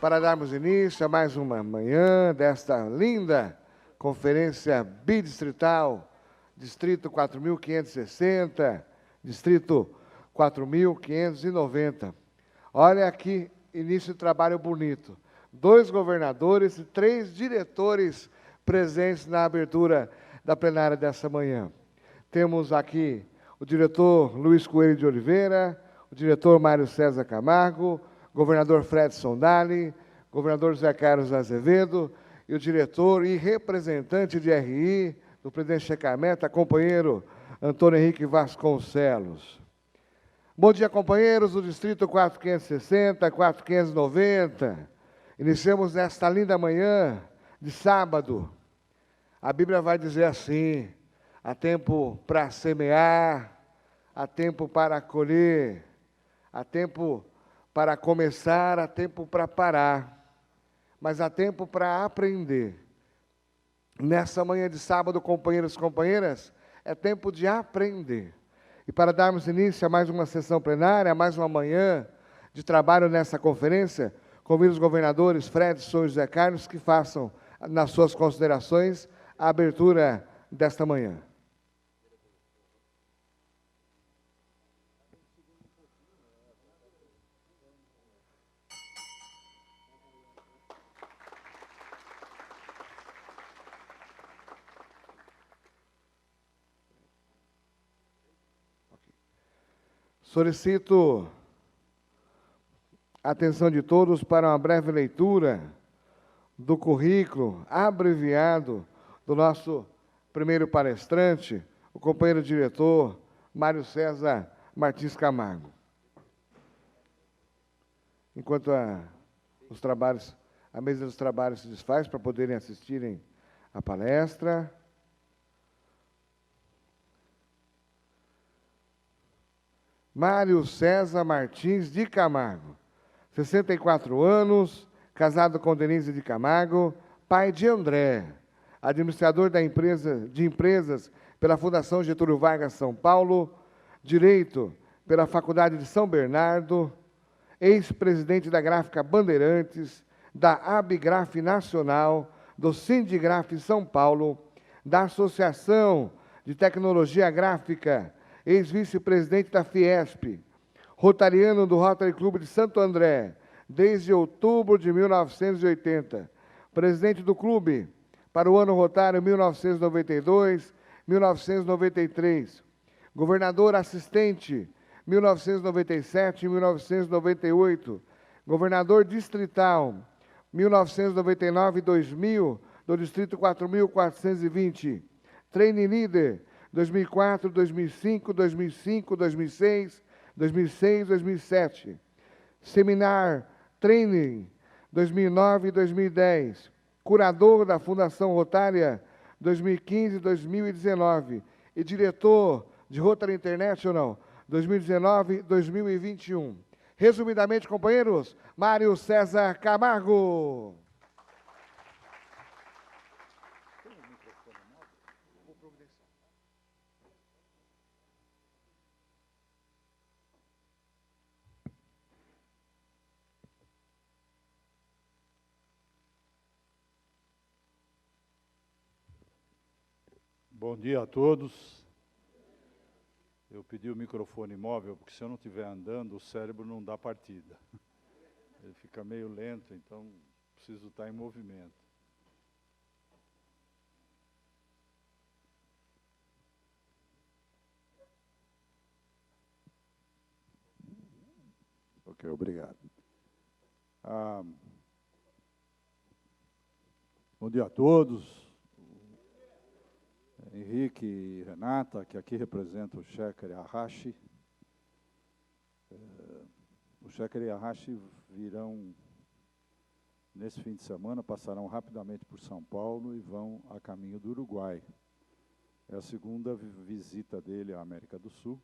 para darmos início a mais uma manhã desta linda conferência bidistrital, Distrito 4.560, Distrito 4.590. Olha aqui, início de trabalho bonito. 2 governadores e 3 diretores presentes na abertura da plenária dessa manhã. Temos aqui o diretor Luiz Coelho de Oliveira, o diretor Mário César Camargo, governador Fred Sondali, governador José Carlos Azevedo e o diretor e representante de RI do presidente Checameta, companheiro Antônio Henrique Vasconcelos. Bom dia, companheiros do Distrito 4.560, 4.590. Iniciamos nesta linda manhã de sábado. A Bíblia vai dizer assim: há tempo para semear, há tempo para colher, há tempo para começar, há tempo para parar, mas há tempo para aprender. Nessa manhã de sábado, companheiros e companheiras, é tempo de aprender. E para darmos início a mais uma sessão plenária, a mais uma manhã de trabalho nessa conferência, convido os governadores Fred, São José Carlos que façam, nas suas considerações, a abertura desta manhã. Solicito a atenção de todos para uma breve leitura do currículo abreviado do nosso primeiro palestrante, o companheiro diretor Mário César Martins Camargo. Enquanto a mesa dos trabalhos se desfaz para poderem assistirem à palestra. Mário César Martins de Camargo, 64 anos, casado com Denise de Camargo, pai de André, administrador de empresas pela Fundação Getúlio Vargas São Paulo, Direito pela Faculdade de São Bernardo, ex-presidente da Gráfica Bandeirantes, da Abigraf Nacional, do Sindigraf São Paulo, da Associação de Tecnologia Gráfica, ex-vice-presidente da Fiesp, rotariano do Rotary Clube de Santo André, desde outubro de 1980, presidente do clube para o ano rotário 1992-1993, governador assistente 1997-1998, governador distrital 1999-2000 do Distrito 4.420, trainee leader 2004, 2005, 2005, 2006, 2006, 2007. Seminar Training 2009 e 2010. Curador da Fundação Rotária 2015 e 2019. E diretor de Rotary International 2019 e 2021. Resumidamente, companheiros, Mário César Camargo. Bom dia a todos. Eu pedi o microfone móvel, porque se eu não estiver andando, o cérebro não dá partida. Ele fica meio lento, então preciso estar em movimento. Ok, obrigado. Bom dia a todos. Henrique e Renata, que aqui representam o Shekhar e a Hashi. O Shekhar e a Hashi virão, nesse fim de semana, passarão rapidamente por São Paulo e vão a caminho do Uruguai. É a segunda visita dele à América do Sul.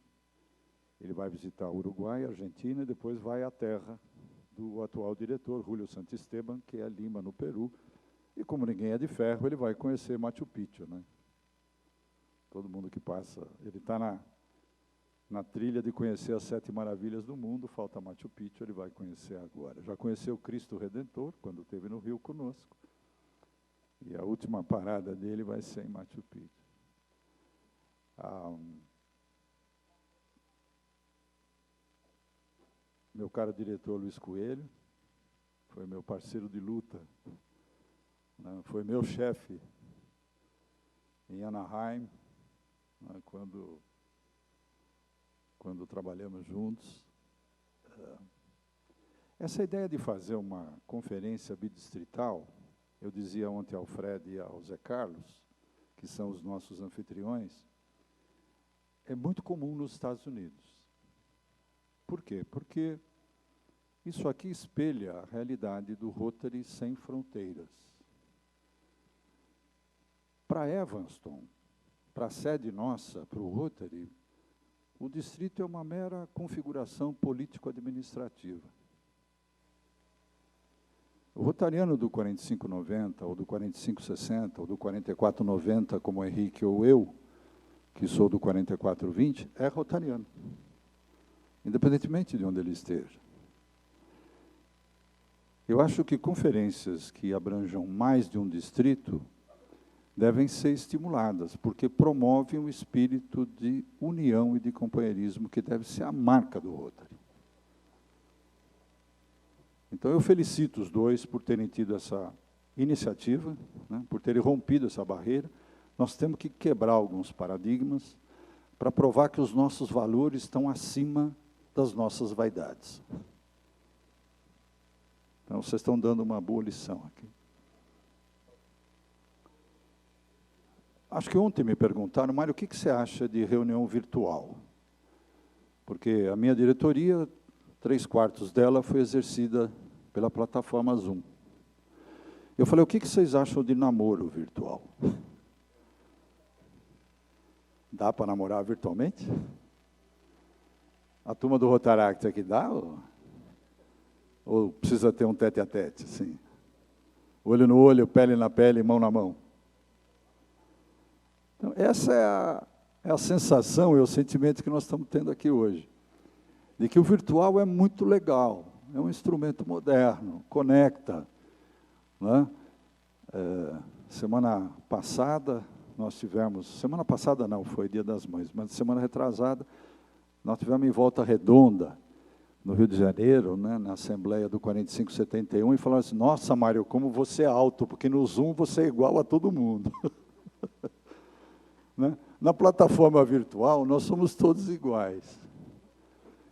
Ele vai visitar o Uruguai, a Argentina, e depois vai à terra do atual diretor, Julio Santisteban, que é Lima, no Peru. E como ninguém é de ferro, ele vai conhecer Machu Picchu, né? Todo mundo que passa, ele está na trilha de conhecer as 7 maravilhas do mundo, falta Machu Picchu, ele vai conhecer agora. Já conheceu Cristo Redentor, quando esteve no Rio conosco, e a última parada dele vai ser em Machu Picchu. Meu caro diretor Luiz Coelho, foi meu parceiro de luta, né, foi meu chefe em Anaheim, né, quando trabalhamos juntos. Essa ideia de fazer uma conferência bidistrital, eu dizia ontem ao Fred e ao Zé Carlos, que são os nossos anfitriões, é muito comum nos Estados Unidos. Por quê? Porque isso aqui espelha a realidade do Rotary Sem Fronteiras. Para Evanston, para a sede nossa, para o Rotary, o distrito é uma mera configuração político-administrativa. O rotariano do 4590, ou do 4560, ou do 4490, como o Henrique ou eu, que sou do 4420, é rotariano, independentemente de onde ele esteja. Eu acho que conferências que abranjam mais de um distrito devem ser estimuladas, porque promovem um espírito de união e de companheirismo que deve ser a marca do Rotary. Então, eu felicito os dois por terem tido essa iniciativa, né, por terem rompido essa barreira. Nós temos que quebrar alguns paradigmas para provar que os nossos valores estão acima das nossas vaidades. Então, vocês estão dando uma boa lição aqui. Acho que ontem me perguntaram, Mário, o que você acha de reunião virtual? Porque a minha diretoria, 3/4 dela foi exercida pela plataforma Zoom. Eu falei, o que vocês acham de namoro virtual? Dá para namorar virtualmente? A turma do Rotaract aqui dá? Ou precisa ter um tete-a-tete, assim? Olho no olho, pele na pele, mão na mão. Então, essa é a sensação e o sentimento que nós estamos tendo aqui hoje. De que o virtual é muito legal, é um instrumento moderno, conecta. Né? Semana passada, nós tivemos... Semana passada não, foi Dia das Mães, mas semana retrasada, nós tivemos em Volta Redonda, no Rio de Janeiro, né, na Assembleia do 4571, e falaram assim, nossa, Mário, como você é alto, porque no Zoom você é igual a todo mundo. Né? Na plataforma virtual, nós somos todos iguais.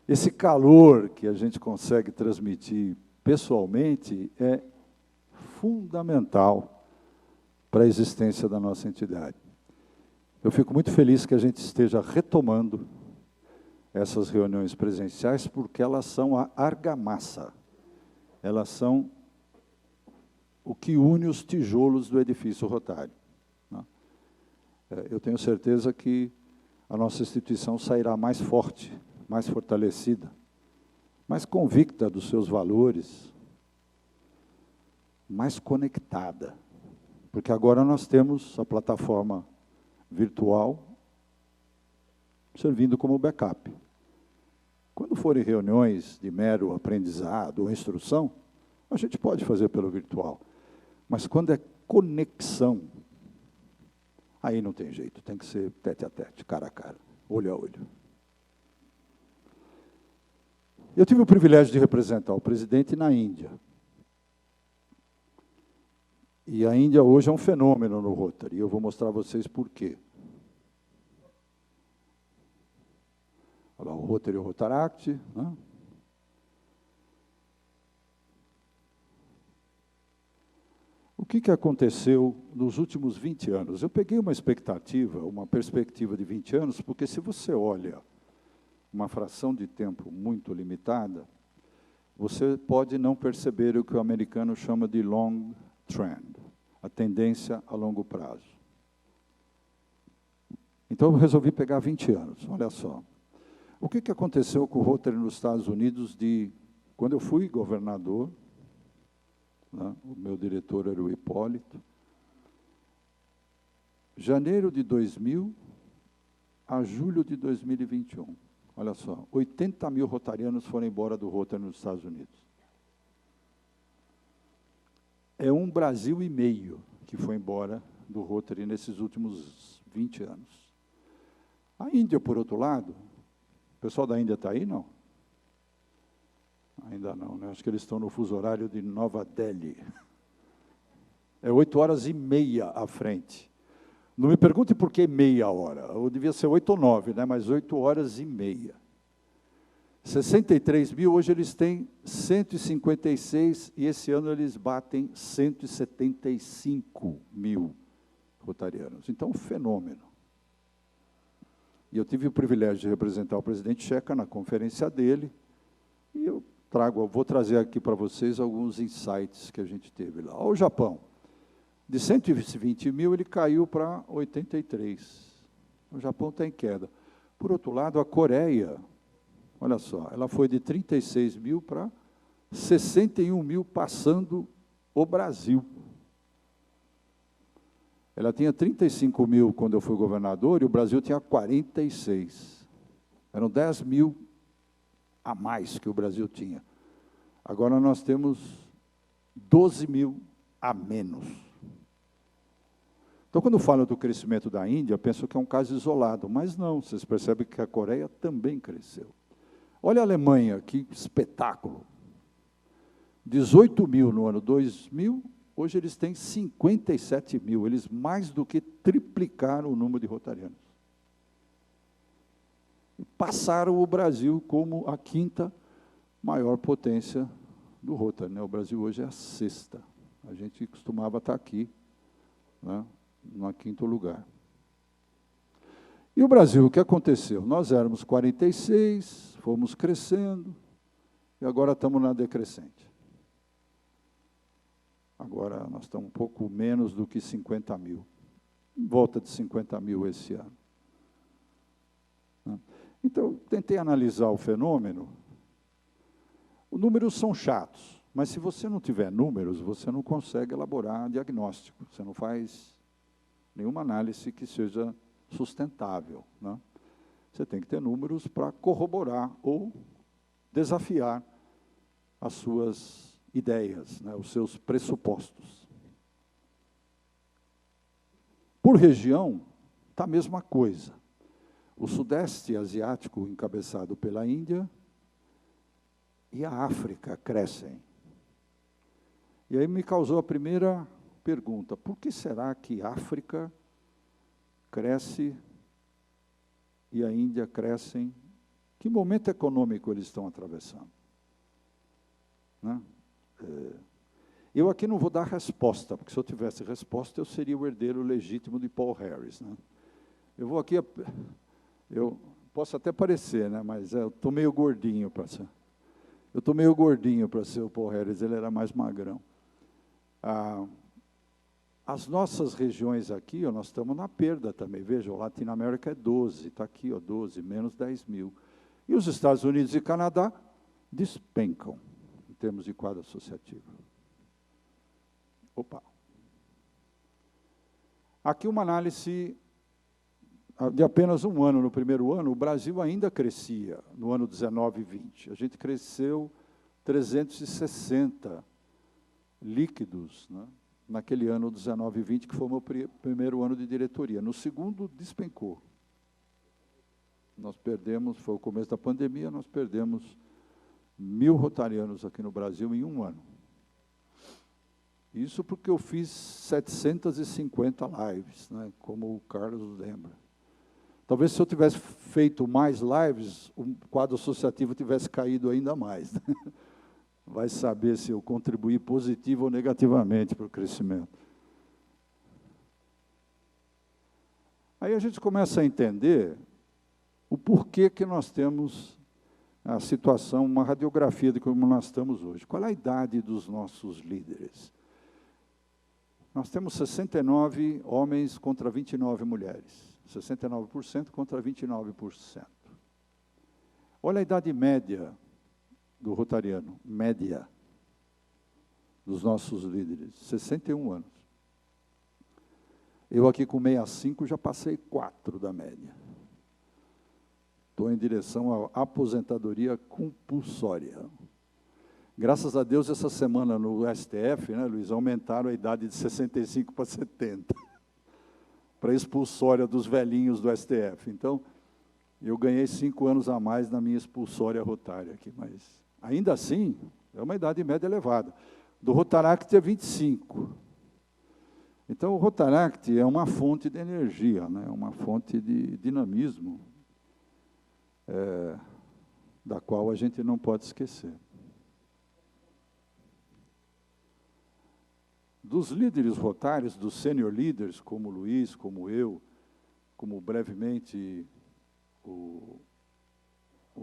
Esse calor que a gente consegue transmitir pessoalmente é fundamental para a existência da nossa entidade. Eu fico muito feliz que a gente esteja retomando essas reuniões presenciais, porque elas são a argamassa. Elas são o que une os tijolos do edifício Rotário. Eu tenho certeza que a nossa instituição sairá mais forte, mais fortalecida, mais convicta dos seus valores, mais conectada. Porque agora nós temos a plataforma virtual servindo como backup. Quando forem reuniões de mero aprendizado ou instrução, a gente pode fazer pelo virtual. Mas quando é conexão, aí não tem jeito, tem que ser tete a tete, cara a cara, olho a olho. Eu tive o privilégio de representar o presidente na Índia. E a Índia hoje é um fenômeno no Rotary, e eu vou mostrar a vocês por quê. Olha lá, o Rotary e o Rotaract, né? O que aconteceu nos últimos 20 anos? Eu peguei uma expectativa, uma perspectiva de 20 anos, porque se você olha uma fração de tempo muito limitada, você pode não perceber o que o americano chama de long trend, a tendência a longo prazo. Então, eu resolvi pegar 20 anos, olha só. O que aconteceu com o Rotary nos Estados Unidos quando eu fui governador, né, o meu diretor era o Hipólito, janeiro de 2000 a julho de 2021. olha só, 80 mil rotarianos foram embora do Rotary nos Estados Unidos. É um Brasil e meio que foi embora do Rotary nesses últimos 20 anos. A Índia, por outro lado, o pessoal da Índia está aí, não? Ainda não, né? Acho que eles estão no fuso horário de Nova Delhi. É 8h30 à frente. Não me pergunte por que meia hora. Ou devia ser 8 ou 9, né? Mas 8h30. 63 mil, hoje eles têm 156, e esse ano eles batem 175 mil rotarianos. Então, um fenômeno. E eu tive o privilégio de representar o presidente Checa na conferência dele, e eu vou trazer aqui para vocês alguns insights que a gente teve lá. O Japão, de 120 mil, ele caiu para 83. O Japão está em queda. Por outro lado, a Coreia, olha só, ela foi de 36 mil para 61 mil, passando o Brasil. Ela tinha 35 mil quando eu fui governador, e o Brasil tinha 46. Eram 10 mil a mais que o Brasil tinha. Agora nós temos 12 mil a menos. Então, quando falo do crescimento da Índia, penso que é um caso isolado, mas não, vocês percebem que a Coreia também cresceu. Olha a Alemanha, que espetáculo. 18 mil no ano 2000, hoje eles têm 57 mil, eles mais do que triplicaram o número de rotarianos. E passaram o Brasil como a 5ª maior potência do Rotary, né? O Brasil hoje é a 6ª. A gente costumava estar aqui, né, no 5º lugar. E o Brasil, o que aconteceu? Nós éramos 46, fomos crescendo, e agora estamos na decrescente. Agora nós estamos um pouco menos do que 50 mil. Em volta de 50 mil esse ano. Então, tentei analisar o fenômeno. Os números são chatos, mas se você não tiver números, você não consegue elaborar diagnóstico. Você não faz nenhuma análise que seja sustentável, né? Você tem que ter números para corroborar ou desafiar as suas ideias, né, os seus pressupostos. Por região, está a mesma coisa. O Sudeste Asiático, encabeçado pela Índia, e a África crescem. E aí me causou a primeira pergunta: por que será que a África cresce e a Índia crescem? Que momento econômico eles estão atravessando? Né? Eu aqui não vou dar resposta, porque se eu tivesse resposta, eu seria o herdeiro legítimo de Paul Harris, né? Eu vou aqui, eu posso até parecer, né, mas eu estou meio gordinho para ser. Eu estou meio gordinho para ser o Paul Harris, ele era mais magrão. As nossas regiões aqui, nós estamos na perda também. Veja, o Latinoamérica é 12, está aqui, 12, menos 10 mil. E os Estados Unidos e Canadá despencam em termos de quadro associativo. Opa! Aqui uma análise de apenas um ano. No primeiro ano, o Brasil ainda crescia, no ano 19 e 20. A gente cresceu 360 líquidos, né, naquele ano 19 e 20, que foi o meu primeiro ano de diretoria. No segundo, despencou. Nós perdemos, foi o começo da pandemia, nós perdemos 1.000 rotarianos aqui no Brasil em um ano. Isso porque eu fiz 750 lives, né, como o Carlos lembra. Talvez se eu tivesse feito mais lives, o quadro associativo tivesse caído ainda mais. Vai saber se eu contribuí positivo ou negativamente para o crescimento. Aí a gente começa a entender o porquê que nós temos a situação, uma radiografia de como nós estamos hoje. Qual é a idade dos nossos líderes? Nós temos 69 homens contra 29 mulheres. 69% contra 29%. Olha a idade média do rotariano, média dos nossos líderes, 61 anos. Eu aqui com 65 já passei 4 da média. estou em direção à aposentadoria compulsória. Graças a Deus, essa semana no STF, né, Luiz, aumentaram a idade de 65 para 70, para expulsória dos velhinhos do STF. Então, eu ganhei 5 anos a mais na minha expulsória rotária aqui, mas, ainda assim, é uma idade média elevada. Do Rotaract é 25. Então, o Rotaract é uma fonte de energia, né, uma fonte de dinamismo, da qual a gente não pode esquecer. Dos líderes rotários, dos senior leaders, como o Luiz, como eu, como brevemente o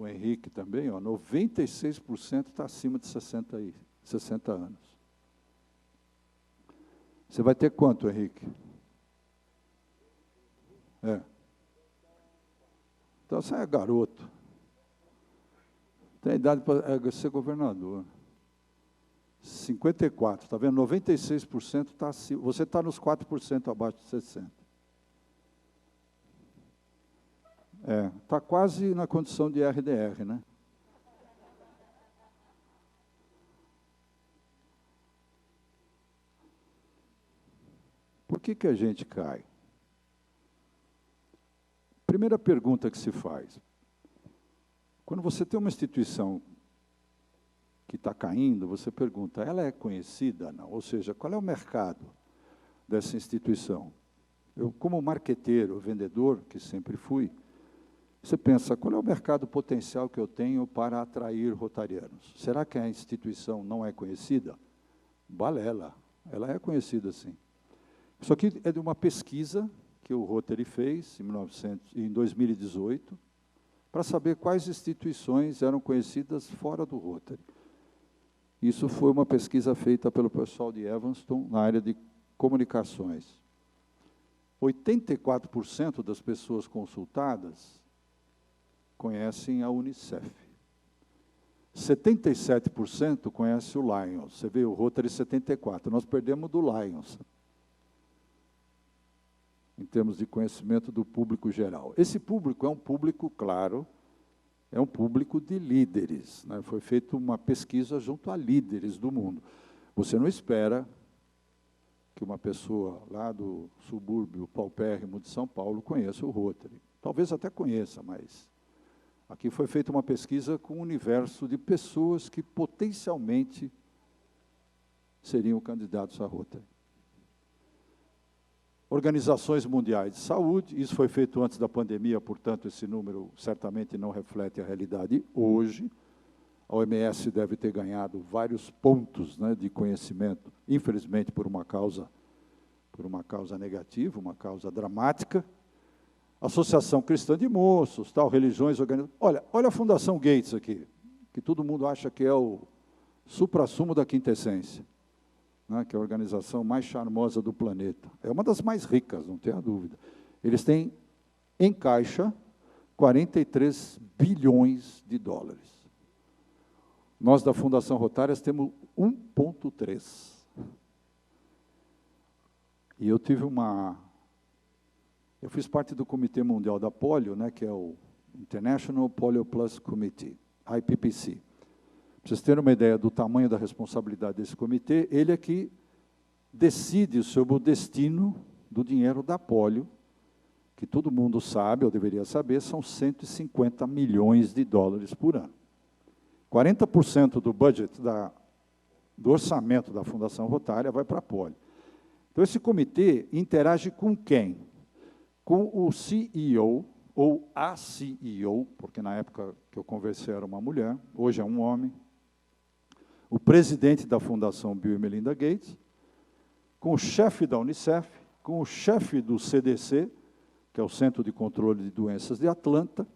Henrique também, ó, 96% está acima de 60 anos. Você vai ter quanto, Henrique? Então, você é garoto. Tem idade para ser governador. 54, está vendo? 96% está acima. Você está nos 4% abaixo de 60. Está quase na condição de RDR, né? Por que a gente cai? Primeira pergunta que se faz. Quando você tem uma instituição que está caindo, você pergunta, ela é conhecida? Não? Ou seja, qual é o mercado dessa instituição? Eu, como marqueteiro, vendedor, que sempre fui, você pensa, qual é o mercado potencial que eu tenho para atrair rotarianos? Será que a instituição não é conhecida? Balela, ela é conhecida sim. Isso aqui é de uma pesquisa que o Rotary fez em 2018, para saber quais instituições eram conhecidas fora do Rotary. Isso foi uma pesquisa feita pelo pessoal de Evanston, na área de comunicações. 84% das pessoas consultadas conhecem a Unicef. 77% conhecem o Lions. Você vê o Rotary 74%. Nós perdemos do Lions, em termos de conhecimento do público geral. Esse público é um público, claro, é um público de líderes, né? Foi feita uma pesquisa junto a líderes do mundo. Você não espera que uma pessoa lá do subúrbio paupérrimo de São Paulo conheça o Rotary. Talvez até conheça, mas aqui foi feita uma pesquisa com um universo de pessoas que potencialmente seriam candidatos a Rotary. Organizações mundiais de saúde, isso foi feito antes da pandemia, portanto, esse número certamente não reflete a realidade hoje. A OMS deve ter ganhado vários pontos, né, de conhecimento, infelizmente por uma causa negativa, uma causa dramática. Associação Cristã de Moços, tal, religiões organizadas. Olha a Fundação Gates aqui, que todo mundo acha que é o suprassumo da quintessência, né, que é a organização mais charmosa do planeta. É uma das mais ricas, não tenha dúvida. Eles têm, em caixa, 43 bilhões de dólares. Nós, da Fundação Rotárias, temos 1,3. E eu fiz parte do Comitê Mundial da Polio, né, que é o International Polio Plus Committee, IPPC. Para vocês terem uma ideia do tamanho da responsabilidade desse comitê, ele é que decide sobre o destino do dinheiro da polio, que todo mundo sabe, ou deveria saber, são 150 milhões de dólares por ano. 40% do budget, do orçamento da Fundação Rotária vai para a polio. Então, esse comitê interage com quem? Com o CEO, ou a CEO, porque na época que eu conversei era uma mulher, hoje é um homem, o presidente da Fundação Bill e Melinda Gates, com o chefe da Unicef, com o chefe do CDC, que é o Centro de Controle de Doenças de Atlanta,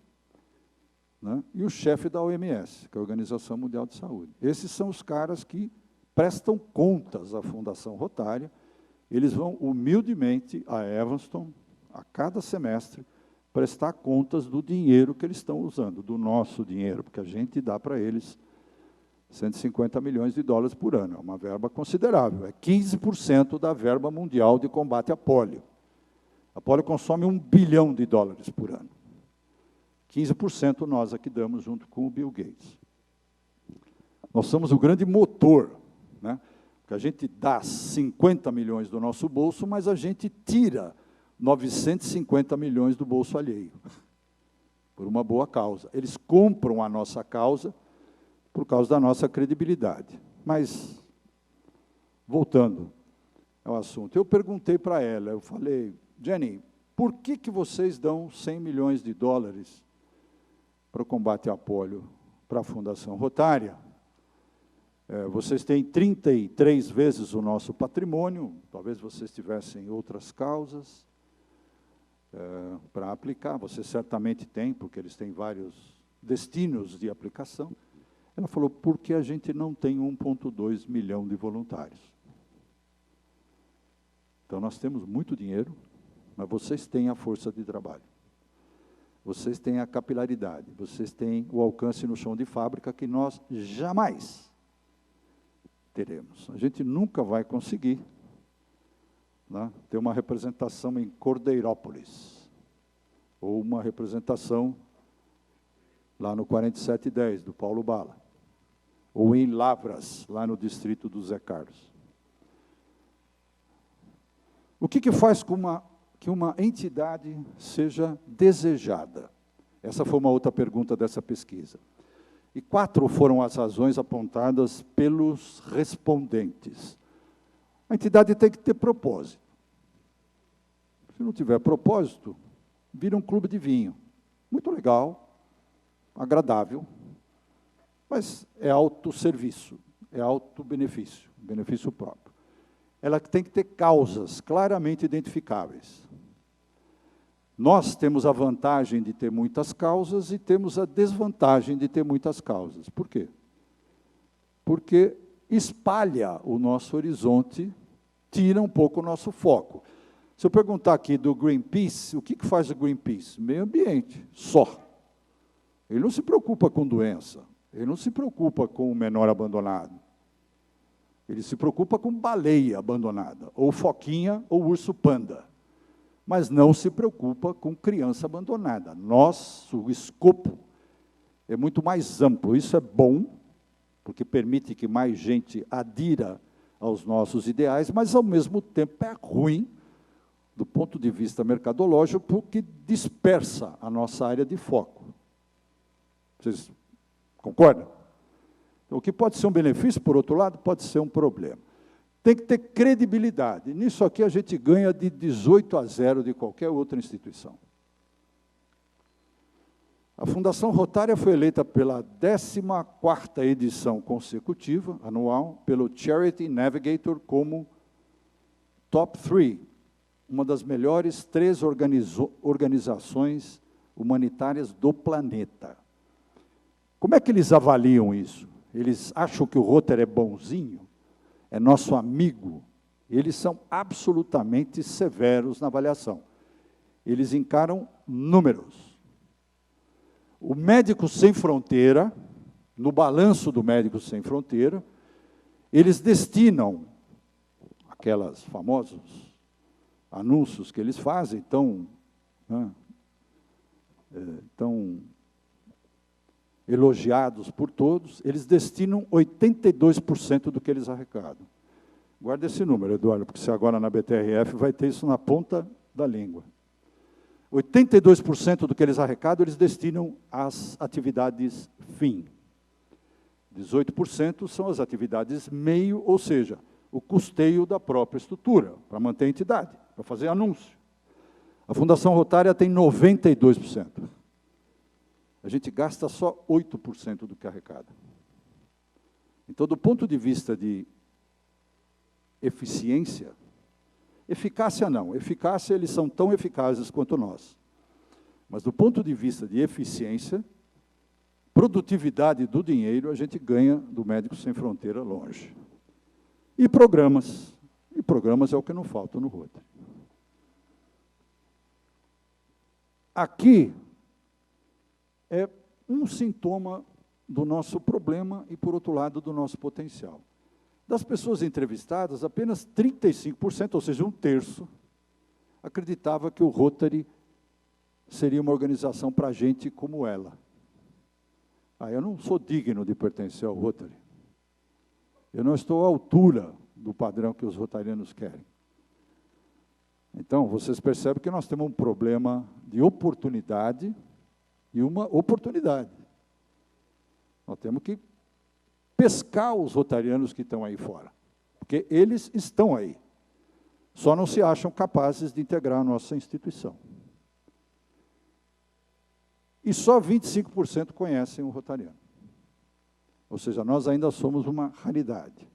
né, e o chefe da OMS, que é a Organização Mundial de Saúde. Esses são os caras que prestam contas à Fundação Rotária. Eles vão humildemente a Evanston, a cada semestre, prestar contas do dinheiro que eles estão usando, do nosso dinheiro, porque a gente dá para eles 150 milhões de dólares por ano. É uma verba considerável, é 15% da verba mundial de combate à polio. A polio consome 1 bilhão de dólares por ano. 15% nós aqui damos junto com o Bill Gates. Nós somos o grande motor, né? Porque a gente dá 50 milhões do nosso bolso, mas a gente tira 950 milhões do bolso alheio, por uma boa causa. Eles compram a nossa causa por causa da nossa credibilidade. Mas, voltando ao assunto, eu perguntei para ela, eu falei, Jenny, por que vocês dão 100 milhões de dólares para o combate à polio para a Fundação Rotária? Vocês têm 33 vezes o nosso patrimônio, talvez vocês tivessem outras causas para aplicar, vocês certamente têm, porque eles têm vários destinos de aplicação. Ela falou, porque a gente não tem 1,2 milhão de voluntários. Então, nós temos muito dinheiro, mas vocês têm a força de trabalho. Vocês têm a capilaridade, vocês têm o alcance no chão de fábrica que nós jamais teremos. A gente nunca vai conseguir, né, ter uma representação em Cordeirópolis, ou uma representação lá no 4710, do Paulo Bala, ou em Lavras, lá no distrito do Zé Carlos. O que faz com que uma entidade seja desejada? Essa foi uma outra pergunta dessa pesquisa. E 4 foram as razões apontadas pelos respondentes. A entidade tem que ter propósito. Se não tiver propósito, vira um clube de vinho. Muito legal, agradável, mas é autosserviço, é autobenefício, benefício próprio. Ela tem que ter causas claramente identificáveis. Nós temos a vantagem de ter muitas causas e temos a desvantagem de ter muitas causas. Por quê? Porque espalha o nosso horizonte, tira um pouco o nosso foco. Se eu perguntar aqui do Greenpeace, o que faz o Greenpeace? Meio ambiente, só. Ele não se preocupa com doença, ele não se preocupa com o menor abandonado. Ele se preocupa com baleia abandonada, ou foquinha, ou urso panda. Mas não se preocupa com criança abandonada. Nosso escopo é muito mais amplo. Isso é bom, porque permite que mais gente adira aos nossos ideais, mas, ao mesmo tempo, é ruim, do ponto de vista mercadológico, porque dispersa a nossa área de foco. Vocês concordam? Então, o que pode ser um benefício, por outro lado, pode ser um problema. Tem que ter credibilidade. Nisso aqui a gente ganha de 18-0 de qualquer outra instituição. A Fundação Rotária foi eleita pela 14ª edição consecutiva, anual, pelo Charity Navigator como Top 3, uma das melhores 3 organizações humanitárias do planeta. Como é que eles avaliam isso? Eles acham que o Rotary é bonzinho? É nosso amigo? Eles são absolutamente severos na avaliação. Eles encaram números. O Médicos Sem Fronteira, no balanço do Médicos Sem Fronteira, eles destinam aquelas famosos anúncios que eles fazem, tão elogiados por todos, eles destinam 82% do que eles arrecadam. Guarda esse número, Eduardo, porque você agora na BTRF vai ter isso na ponta da língua. 82% do que eles arrecadam, eles destinam às atividades fim. 18% são as atividades meio, ou seja, o custeio da própria estrutura, para manter a entidade, para fazer anúncio. A Fundação Rotária tem 92%. A gente gasta só 8% do que arrecada. Então, do ponto de vista de eficiência, eficácia não, eficácia eles são tão eficazes quanto nós. Mas do ponto de vista de eficiência, produtividade do dinheiro, a gente ganha do Médicos Sem Fronteira longe. E programas é o que não falta no Rotary. Aqui é um sintoma do nosso problema e, por outro lado, do nosso potencial. Das pessoas entrevistadas, apenas 35%, ou seja, 1/3, acreditava que o Rotary seria uma organização para gente como ela. Eu não sou digno de pertencer ao Rotary. Eu não estou à altura do padrão que os rotarianos querem. Então, vocês percebem que nós temos um problema de oportunidade e uma oportunidade. Nós temos que pescar os rotarianos que estão aí fora, porque eles estão aí. Só não se acham capazes de integrar a nossa instituição. E só 25% conhecem o rotariano. Ou seja, nós ainda somos uma raridade.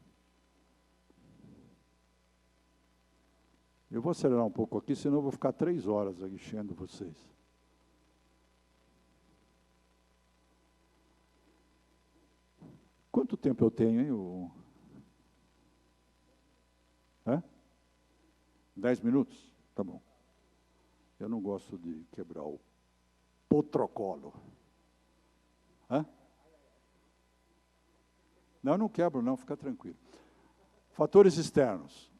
Eu vou acelerar um pouco aqui, senão eu vou ficar 3 horas aqui enchendo vocês. Quanto tempo eu tenho, hein? 10 minutos? Tá bom. Eu não gosto de quebrar o protocolo. Não, eu não quebro, não, fica tranquilo. Fatores externos.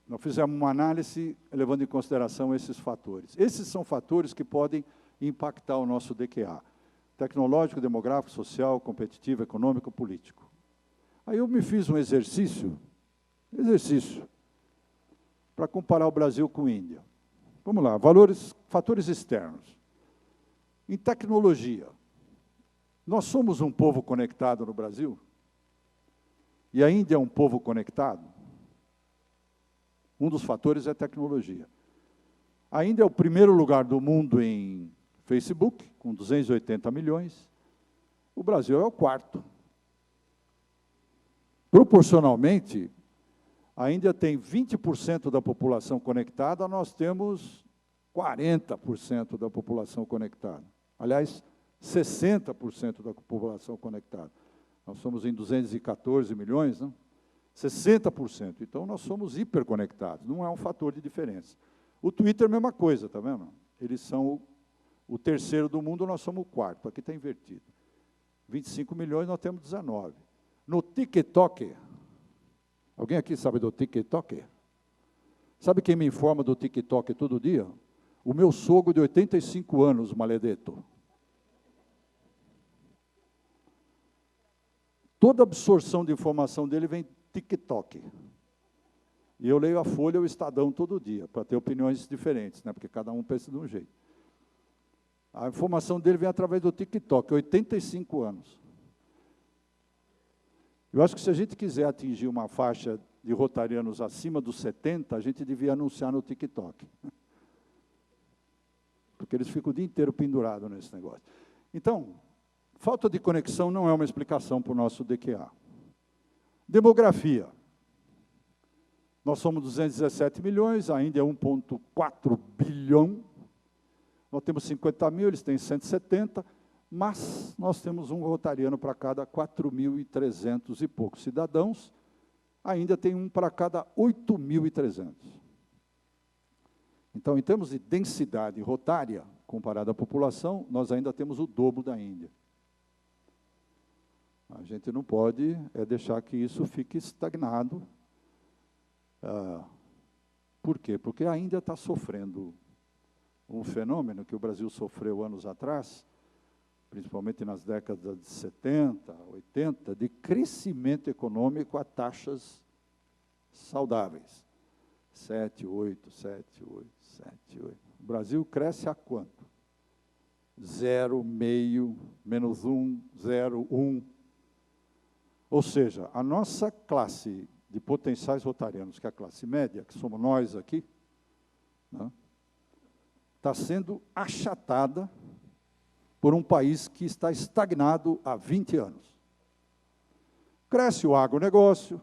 Nós fizemos uma análise levando em consideração esses fatores. Esses são fatores que podem impactar o nosso DQA. Tecnológico, demográfico, social, competitivo, econômico, político. Aí eu me fiz um exercício para comparar o Brasil com a Índia. Vamos lá, fatores externos. Em tecnologia, nós somos um povo conectado no Brasil? E a Índia é um povo conectado? Um dos fatores é a tecnologia. A Índia é o primeiro lugar do mundo em Facebook, com 280 milhões. O Brasil é o 4º. Proporcionalmente, a Índia tem 20% da população conectada, nós temos 40% da população conectada. Aliás, 60% da população conectada. Nós somos em 214 milhões, não? 60%. Então, nós somos hiperconectados, não é um fator de diferença. O Twitter, mesma coisa, está vendo? Eles são o 3º do mundo, nós somos o 4º. Aqui está invertido. 25 milhões, nós temos 19. No TikTok, alguém aqui sabe do TikTok? Sabe quem me informa do TikTok todo dia? O meu sogro de 85 anos, maledeto. Toda absorção de informação dele vem TikTok. E eu leio a Folha e o Estadão todo dia, para ter opiniões diferentes, né? Porque cada um pensa de um jeito. A informação dele vem através do TikTok, 85 anos. Eu acho que se a gente quiser atingir uma faixa de rotarianos acima dos 70, a gente devia anunciar no TikTok. Porque eles ficam o dia inteiro pendurados nesse negócio. Então, falta de conexão não é uma explicação para o nosso DQA. Demografia. Nós somos 217 milhões, a Índia é 1,4 bilhão. Nós temos 50 mil, eles têm 170, mas nós temos um rotariano para cada 4.300 e poucos cidadãos. A Índia tem um para cada 8.300. Então, em termos de densidade rotária, comparada à população, nós ainda temos o dobro da Índia. A gente não pode deixar que isso fique estagnado. Por quê? Porque a Índia está sofrendo um fenômeno que o Brasil sofreu anos atrás, principalmente nas décadas de 70, 80, de crescimento econômico a taxas saudáveis. 7, 8, 7, 8, 7, 8. O Brasil cresce a quanto? 0, meio, menos 1, 0, 1. Ou seja, a nossa classe de potenciais rotarianos, que é a classe média, que somos nós aqui, né, está sendo achatada por um país que está estagnado há 20 anos. Cresce o agronegócio,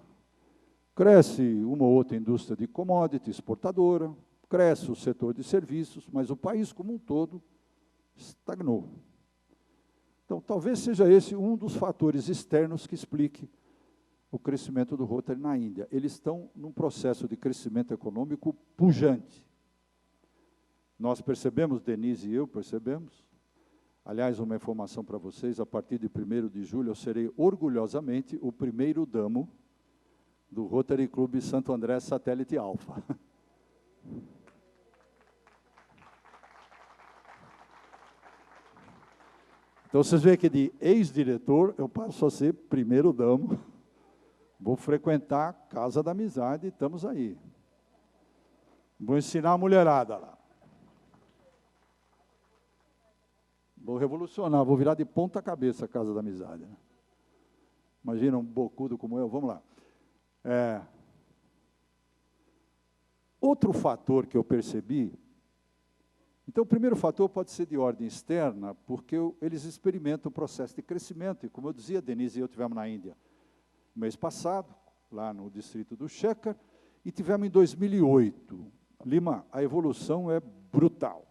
cresce uma ou outra indústria de commodity exportadora, cresce o setor de serviços, mas o país como um todo estagnou. Então, talvez seja esse um dos fatores externos que explique o crescimento do Rotary na Índia. Eles estão num processo de crescimento econômico pujante. Nós percebemos, Denise e eu percebemos. Aliás, uma informação para vocês, a partir de 1º de julho, eu serei orgulhosamente o primeiro damo do Rotary Clube Santo André Satélite Alfa. Então, vocês veem que de ex-diretor, eu passo a ser primeiro-damo. Vou frequentar a Casa da Amizade, e estamos aí. Vou ensinar a mulherada lá. Vou revolucionar, vou virar de ponta cabeça a Casa da Amizade. Né? Imagina um bocudo como eu, vamos lá. Outro fator que eu percebi, então o primeiro fator pode ser de ordem externa, porque eles experimentam o processo de crescimento, e como eu dizia, Denise e eu tivemos na Índia no mês passado, lá no distrito do Shekhar, e tivemos em 2008. Lima, a evolução é brutal.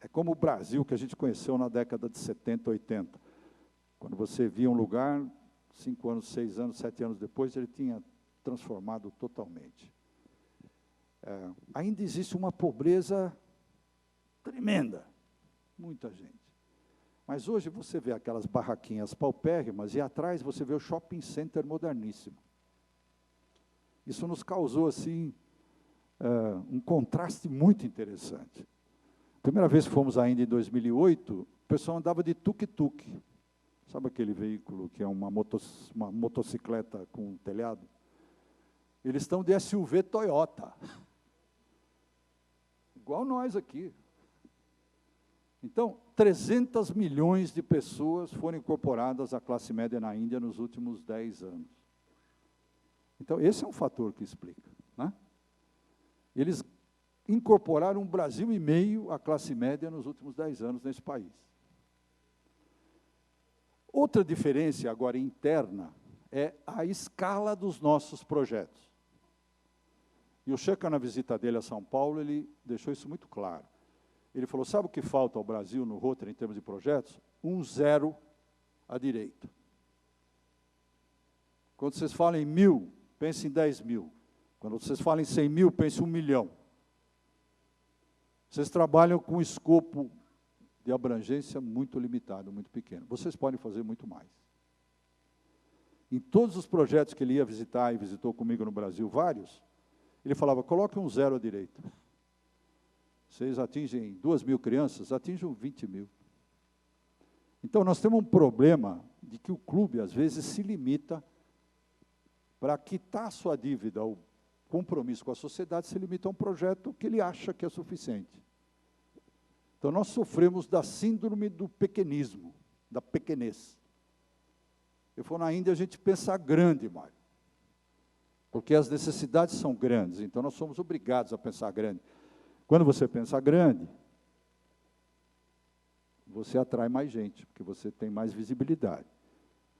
É como o Brasil que a gente conheceu na década de 70, 80. Quando você via um lugar, 5 anos, 6 anos, 7 anos depois, ele tinha transformado totalmente. Ainda existe uma pobreza tremenda, muita gente. Mas hoje você vê aquelas barraquinhas paupérrimas e atrás você vê o shopping center moderníssimo. Isso nos causou, assim, um contraste muito interessante. Primeira vez que fomos ainda em 2008, o pessoal andava de tuk-tuk. Sabe aquele veículo que é uma motocicleta com um telhado? Eles estão de SUV Toyota. Igual nós aqui. Então, 300 milhões de pessoas foram incorporadas à classe média na Índia nos últimos 10 anos. Então, esse é um fator que explica. Né? Eles incorporaram 1,5 Brasil à classe média nos últimos 10 anos nesse país. Outra diferença, agora interna, é a escala dos nossos projetos. E o Shekhar, na visita dele a São Paulo, ele deixou isso muito claro. Ele falou, sabe o que falta ao Brasil no Rotary em termos de projetos? 0 à direita. Quando vocês falam em 1.000, pense em 10 mil. Quando vocês falam em 100 mil, pense em 1 milhão. Vocês trabalham com um escopo de abrangência muito limitado, muito pequeno. Vocês podem fazer muito mais. Em todos os projetos que ele ia visitar, e visitou comigo no Brasil, vários, ele falava, coloque 0 à direita. Vocês atingem 2.000 crianças, atinjam 20 mil. Então, nós temos um problema de que o clube, às vezes, se limita para quitar sua dívida, o compromisso com a sociedade, se limita a um projeto que ele acha que é suficiente. Então, nós sofremos da síndrome do pequenismo, da pequenez. Eu falo, na Índia a gente pensa grande, Mário, porque as necessidades são grandes, então nós somos obrigados a pensar grande. Quando você pensa grande, você atrai mais gente, porque você tem mais visibilidade.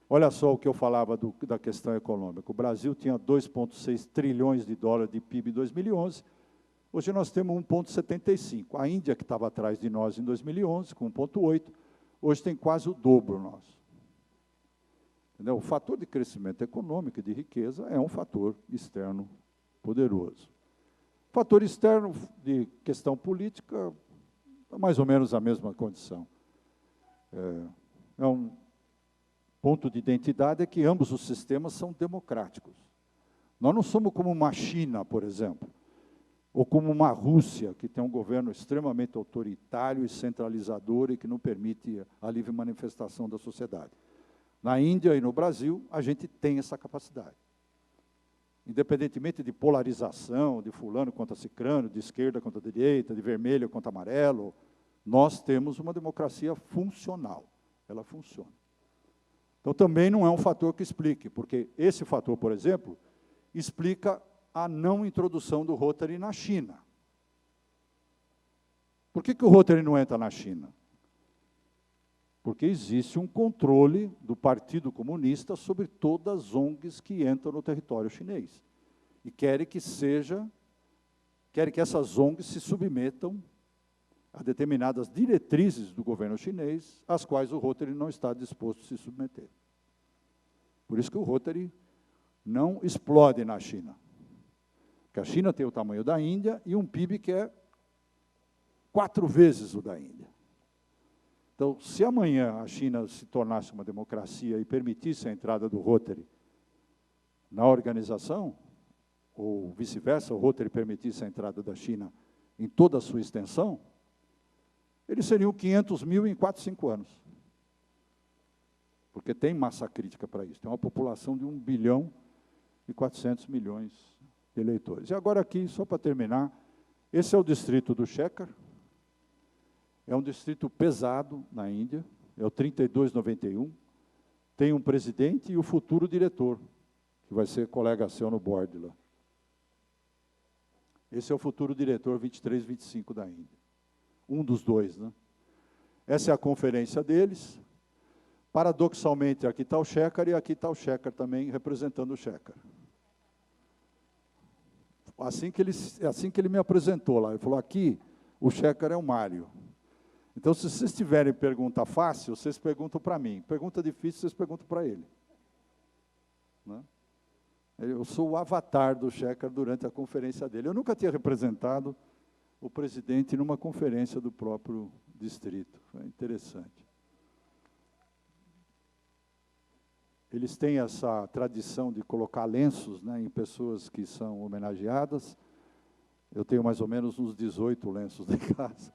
Olha só o que eu falava da questão econômica. O Brasil tinha 2,6 trilhões de dólares de PIB em 2011, hoje nós temos 1,75. A Índia, que estava atrás de nós em 2011, com 1,8, hoje tem quase o dobro nosso. Entendeu? O fator de crescimento econômico e de riqueza é um fator externo poderoso. Fator externo de questão política, mais ou menos a mesma condição. Um ponto de identidade é que ambos os sistemas são democráticos. Nós não somos como uma China, por exemplo, ou como uma Rússia, que tem um governo extremamente autoritário e centralizador e que não permite a livre manifestação da sociedade. Na Índia e no Brasil, a gente tem essa capacidade. Independentemente de polarização, de fulano contra cicrano, de esquerda contra direita, de vermelho contra amarelo, nós temos uma democracia funcional. Ela funciona. Então, também não é um fator que explique, porque esse fator, por exemplo, explica a não introdução do Rotary na China. Por que o Rotary não entra na China? Porque existe um controle do Partido Comunista sobre todas as ONGs que entram no território chinês. E querem que essas ONGs se submetam a determinadas diretrizes do governo chinês, às quais o Rotary não está disposto a se submeter. Por isso que o Rotary não explode na China. Porque a China tem o tamanho da Índia e um PIB que é 4 vezes o da Índia. Então, se amanhã a China se tornasse uma democracia e permitisse a entrada do Rotary na organização, ou vice-versa, o Rotary permitisse a entrada da China em toda a sua extensão, eles seriam 500 mil em 4, 5 anos. porque tem massa crítica para isso. Tem uma população de 1 bilhão e 400 milhões de eleitores. E agora aqui, só para terminar, esse é o distrito do Shekhar. É um distrito pesado na Índia, é o 3291. Tem um presidente e o futuro diretor, que vai ser colega seu no board lá. Esse é o futuro diretor 23-25 da Índia. Um dos dois, né? Essa é a conferência deles. Paradoxalmente, aqui está o Shekhar e aqui está o Shekhar também, representando o Shekhar. Assim que ele me apresentou lá, ele falou, aqui o Shekhar é o Mário. Então, se vocês tiverem pergunta fácil, vocês perguntam para mim. Pergunta difícil, vocês perguntam para ele. Né? Eu sou o avatar do Shekhar durante a conferência dele. Eu nunca tinha representado o presidente numa conferência do próprio distrito. Foi interessante. Eles têm essa tradição de colocar lenços, né, em pessoas que são homenageadas. Eu tenho mais ou menos uns 18 lenços de casa.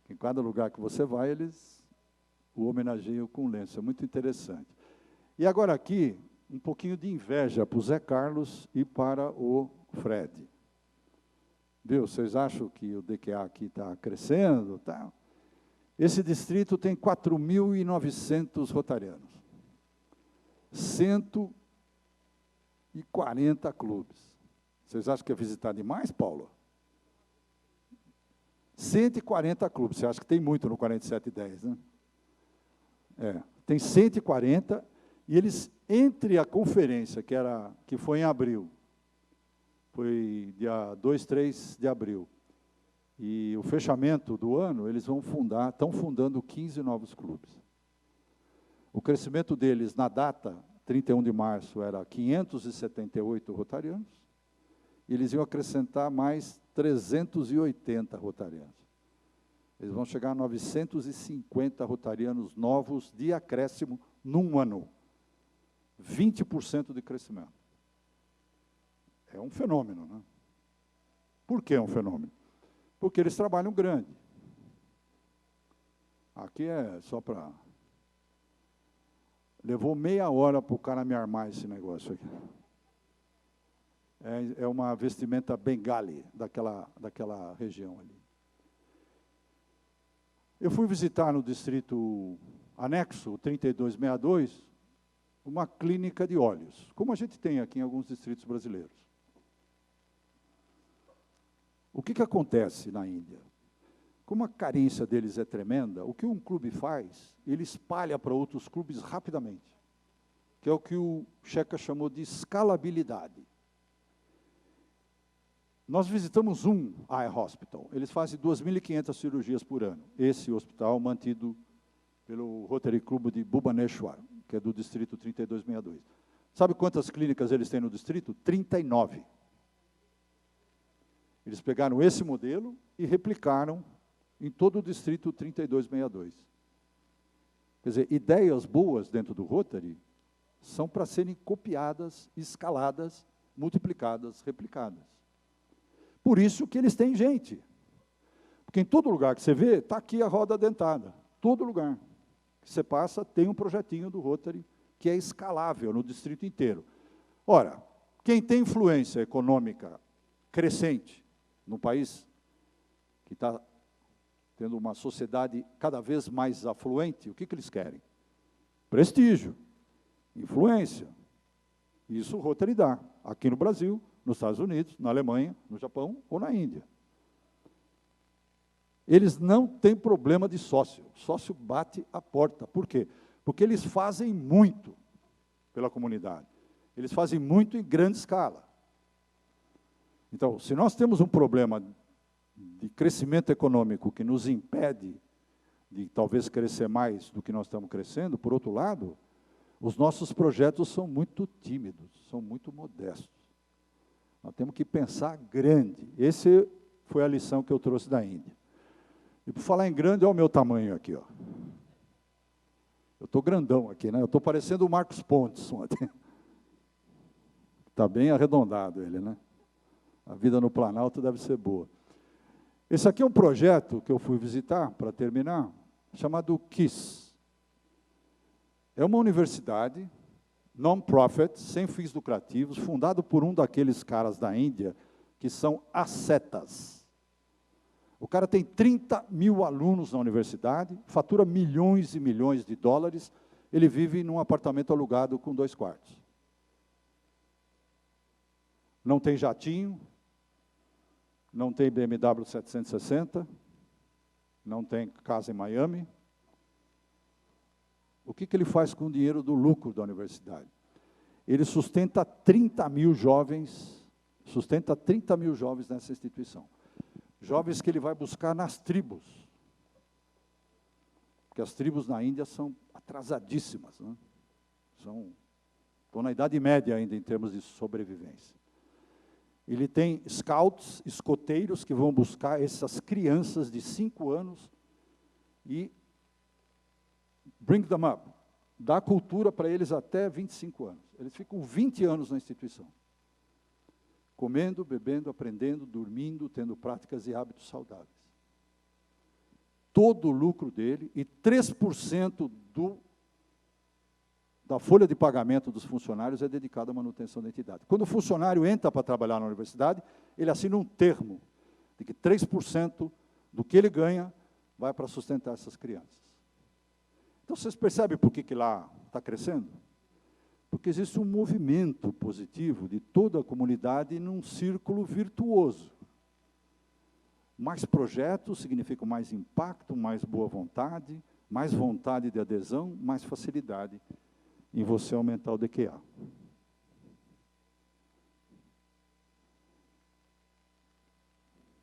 Em cada lugar que você vai, eles o homenageiam com lenço. É muito interessante. E agora aqui, um pouquinho de inveja para o Zé Carlos e para o Fred. Viu? Vocês acham que o DQA aqui está crescendo? Tá? Esse distrito tem 4.900 rotarianos. 140 clubes. Vocês acham que é visitar demais, Paulo? 140 clubes. Você acha que tem muito no 4710, né? Tem 140, e eles, entre a conferência, que foi em abril, foi dia 2, 3 de abril, e o fechamento do ano, eles estão fundando 15 novos clubes. O crescimento deles, na data, 31 de março, era 578 rotarianos, e eles iam acrescentar mais 380 rotarianos. Eles vão chegar a 950 rotarianos novos de acréscimo num ano. 20% de crescimento. É um fenômeno, né? Por que é um fenômeno? Porque eles trabalham grande. Aqui é só para... Levou meia hora para o cara me armar esse negócio aqui. É uma vestimenta bengali daquela região ali. Eu fui visitar no distrito anexo, 3262, uma clínica de olhos, como a gente tem aqui em alguns distritos brasileiros. O que acontece na Índia? Como a carência deles é tremenda, o que um clube faz, ele espalha para outros clubes rapidamente, que é o que o Shekhar chamou de escalabilidade. Nós visitamos um Eye Hospital. Eles fazem 2.500 cirurgias por ano. Esse hospital mantido pelo Rotary Club de Bhubaneswar, que é do distrito 3262. Sabe quantas clínicas eles têm no distrito? 39. Eles pegaram esse modelo e replicaram em todo o distrito 3262. Quer dizer, ideias boas dentro do Rotary são para serem copiadas, escaladas, multiplicadas, replicadas. Por isso que eles têm gente. Porque em todo lugar que você vê, está aqui a roda dentada. Todo lugar que você passa tem um projetinho do Rotary que é escalável no distrito inteiro. Ora, quem tem influência econômica crescente no país, que está tendo uma sociedade cada vez mais afluente, o que eles querem? Prestígio, influência. Isso o Rotary dá. Aqui no Brasil, nos Estados Unidos, na Alemanha, no Japão ou na Índia. Eles não têm problema de sócio. O sócio bate a porta. Por quê? Porque eles fazem muito pela comunidade. Eles fazem muito em grande escala. Então, se nós temos um problema de crescimento econômico que nos impede de talvez crescer mais do que nós estamos crescendo, por outro lado, os nossos projetos são muito tímidos, são muito modestos. Nós temos que pensar grande. Essa foi a lição que eu trouxe da Índia. E por falar em grande, olha o meu tamanho aqui, ó. Eu estou grandão aqui, né? Eu estou parecendo o Marcos Pontes ontem. Está bem arredondado ele, né? A vida no Planalto deve ser boa. Esse aqui é um projeto que eu fui visitar, para terminar, chamado KISS. É uma universidade non-profit, sem fins lucrativos, fundado por um daqueles caras da Índia que são ascetas. O cara tem 30 mil alunos na universidade, fatura milhões e milhões de dólares, ele vive num apartamento alugado com 2 quartos. Não tem jatinho, não tem BMW 760, não tem casa em Miami. O que ele faz com o dinheiro do lucro da universidade? Ele sustenta 30 mil jovens, nessa instituição. Jovens que ele vai buscar nas tribos. Porque as tribos na Índia são atrasadíssimas, né? Estão na Idade Média ainda em termos de sobrevivência. Ele tem scouts, escoteiros, que vão buscar essas crianças de 5 anos e bring them up, dá cultura para eles até 25 anos. Eles ficam 20 anos na instituição. Comendo, bebendo, aprendendo, dormindo, tendo práticas e hábitos saudáveis. Todo o lucro dele e 3% da folha de pagamento dos funcionários é dedicado à manutenção da entidade. Quando o funcionário entra para trabalhar na universidade, ele assina um termo de que 3% do que ele ganha vai para sustentar essas crianças. Então, vocês percebem por que lá está crescendo? Porque existe um movimento positivo de toda a comunidade num círculo virtuoso. Mais projetos significam mais impacto, mais boa vontade, mais vontade de adesão, mais facilidade em você aumentar o DQA.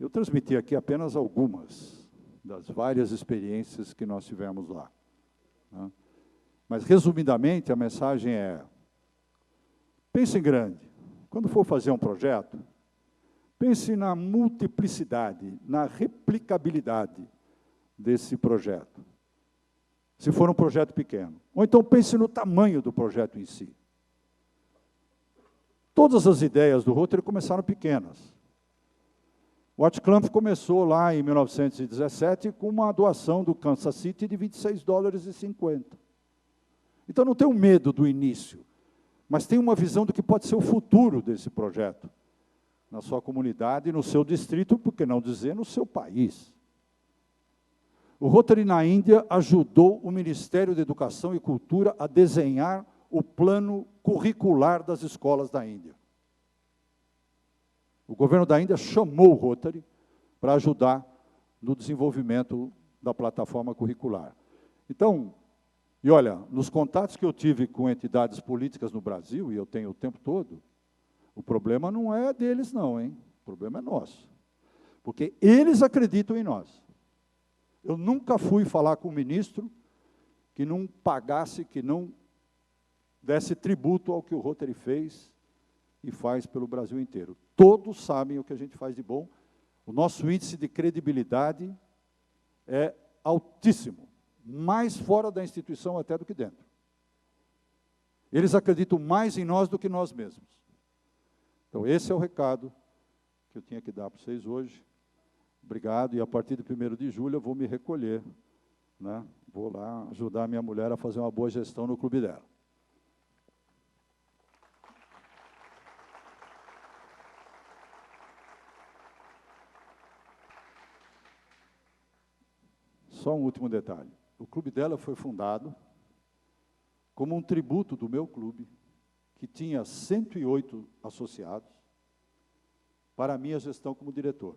Eu transmiti aqui apenas algumas das várias experiências que nós tivemos lá. Né? Mas, resumidamente, a mensagem é: pense em grande. Quando for fazer um projeto, pense na multiplicidade, na replicabilidade desse projeto. Se for um projeto pequeno. Ou então pense no tamanho do projeto em si. Todas as ideias do Rotary começaram pequenas. O Art Clump começou lá em 1917 com uma doação do Kansas City de $26,50. Então não tenham medo do início, mas tenham uma visão do que pode ser o futuro desse projeto, na sua comunidade, no seu distrito, por que não dizer no seu país. O Rotary na Índia ajudou o Ministério da Educação e Cultura a desenhar o plano curricular das escolas da Índia. O governo da Índia chamou o Rotary para ajudar no desenvolvimento da plataforma curricular. Então, e olha, nos contatos que eu tive com entidades políticas no Brasil, e eu tenho o tempo todo, o problema não é deles não, hein? O problema é nosso. Porque eles acreditam em nós. Eu nunca fui falar com um ministro que não pagasse, que não desse tributo ao que o Rotary fez e faz pelo Brasil inteiro. Todos sabem o que a gente faz de bom. O nosso índice de credibilidade é altíssimo, mais fora da instituição até do que dentro. Eles acreditam mais em nós do que nós mesmos. Então, esse é o recado que eu tinha que dar para vocês hoje. Obrigado, e a partir de 1º de julho eu vou me recolher, né? Vou lá ajudar a minha mulher a fazer uma boa gestão no clube dela. Só um último detalhe. O clube dela foi fundado como um tributo do meu clube, que tinha 108 associados, para a minha gestão como diretor.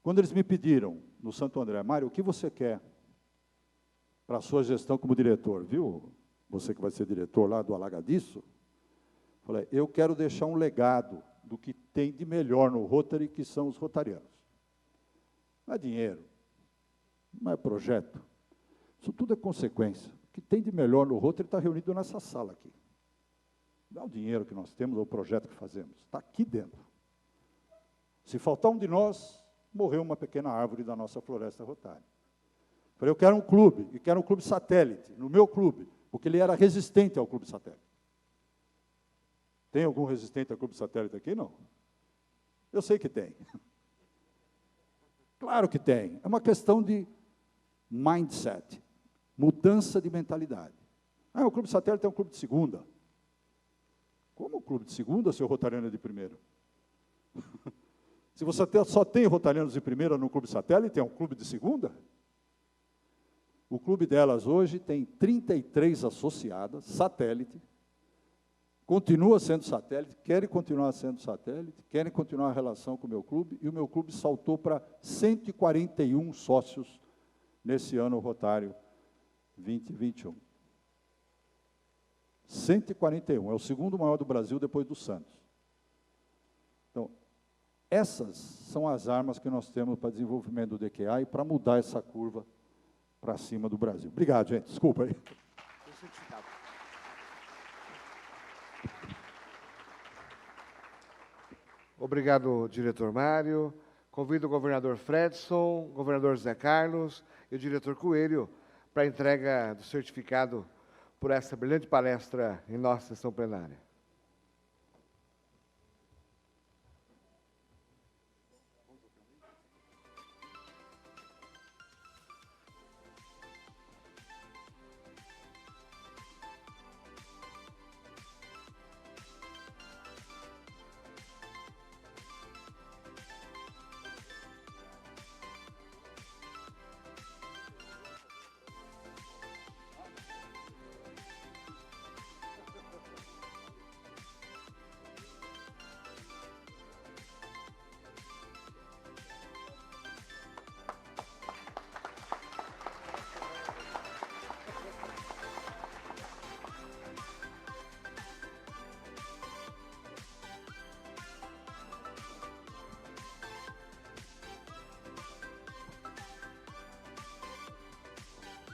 Quando eles me pediram, no Santo André, Mário, o que você quer para a sua gestão como diretor? Viu? Você que vai ser diretor lá do Alagadiço? Falei, eu quero deixar um legado do que tem de melhor no Rotary, que são os rotarianos. Não é dinheiro, não é projeto. Isso tudo é consequência. O que tem de melhor no Rotary está reunido nessa sala aqui. Não é o dinheiro que nós temos, ou o projeto que fazemos. Está aqui dentro. Se faltar um de nós, morreu uma pequena árvore da nossa floresta rotária. Falei, eu quero um clube, e quero um clube satélite, no meu clube, porque ele era resistente ao clube satélite. Tem algum resistente ao clube satélite aqui? Não. Eu sei que tem. Claro que tem. É uma questão de mindset, mudança de mentalidade. Ah, o clube satélite é um clube de segunda. Como um clube de segunda, se o Rotariano é de primeira? Se você só tem Rotarianos de primeira no clube satélite, é um clube de segunda? O clube delas hoje tem 33 associadas, satélite, continua sendo satélite, querem continuar sendo satélite, querem continuar a relação com o meu clube, e o meu clube saltou para 141 sócios nesse ano rotário 2021. 141, é o segundo maior do Brasil depois do Santos. Então, essas são as armas que nós temos para desenvolvimento do DQA e para mudar essa curva para cima do Brasil. Obrigado, gente. Desculpa aí. Obrigado, diretor Mário. Convido o governador Fredson, o governador Zé Carlos e o diretor Coelho para a entrega do certificado por essa brilhante palestra em nossa sessão plenária.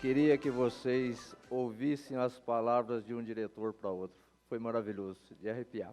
Queria que vocês ouvissem as palavras de um diretor para outro. Foi maravilhoso, de arrepiar.